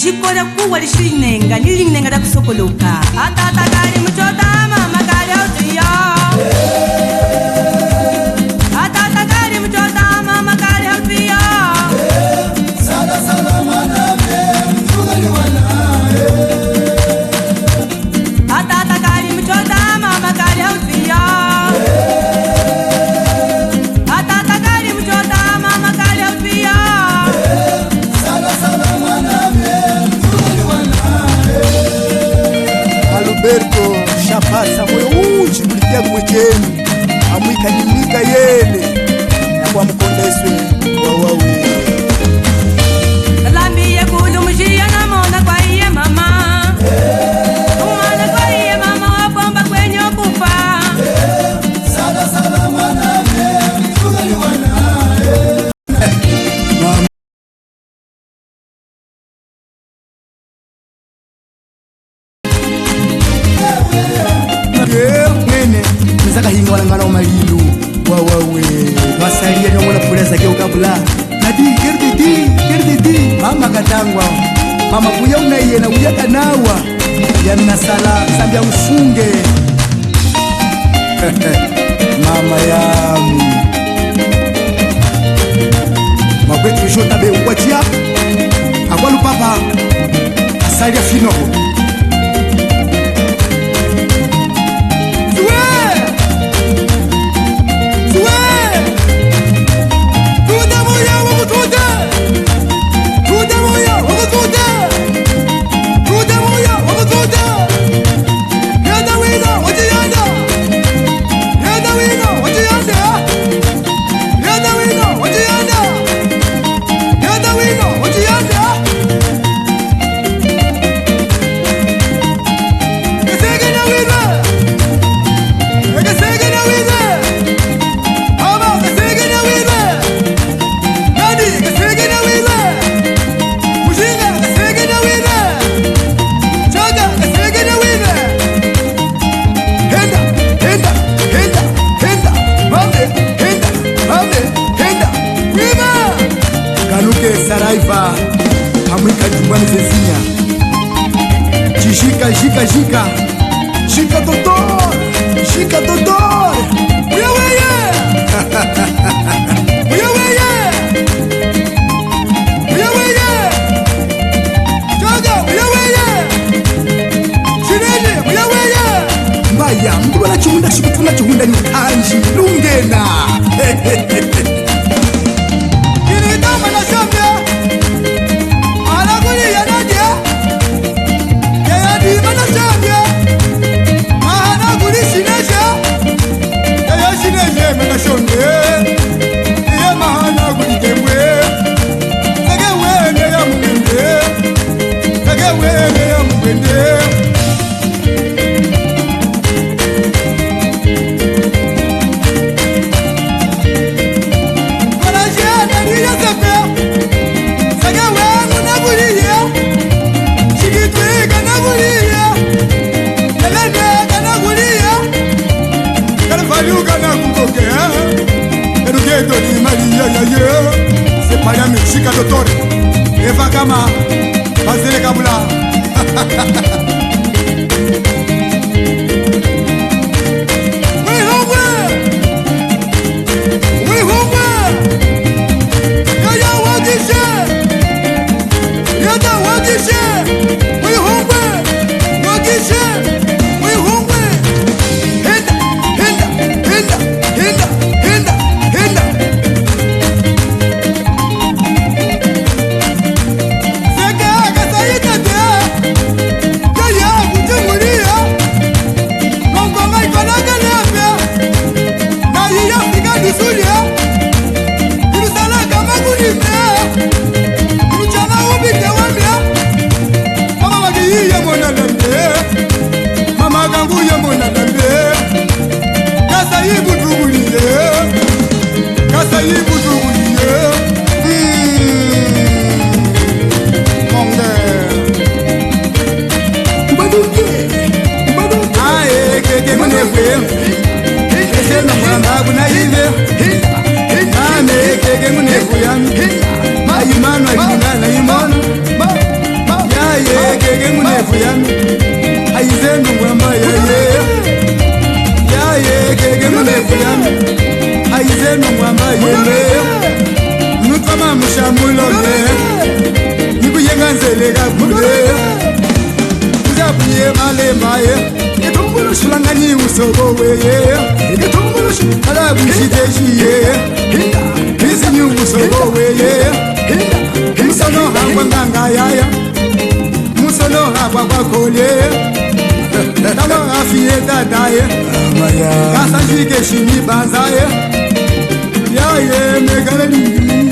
Shikora kuwa lishinenga nilinenga da kusokoloka atata kali mchota mama kali autia atata kali mchota mama kali autia sala sala maname mzuri wanae atata kali mchota mama kali autia atata kali mchota mama kali autia sala sala maname mzuri wanae Alberto Shapasa moyo uchi kulitia mwekeni amwika nyimika yele na kwa mkondeswe wawawe Lambiye kulu mjia na mona kwa iye mama Umana kwa iye mama wapomba kwenye kufa sala sala maname mzuri wanae mwene mzaka hingwa ngana omalilu wawawe masalia ni mwana puleza ke ukabula nadi kerdidi mama katangwa mama kuya unaiye na kuya kanawa ya mnasala sambia ufunge mama yamu mabwetu shota be wachia akwalu papa asalia finoho Saraiva amwika jumbani zezinya shika totor uyaweye chaga uyaweye chineje uyaweye mbaya mbona chihunda shikutuna chihunda ni kanji lungena malefu yami ayizenu mwamba yaye keke malefu yami ayizenu mwamba nukama mushamulome nikuyenganzele kakule uzabuye malemaye sulangani usoboweye alabusiteshiye isinyu usoboweye musono hangwa ngangayaya musono hangwa kwakhole nalo afiye dadaye kasanjike shinibanzaye yaye mekanali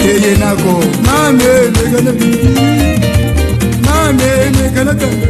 yeye nako mame mekanali mame mekanatanga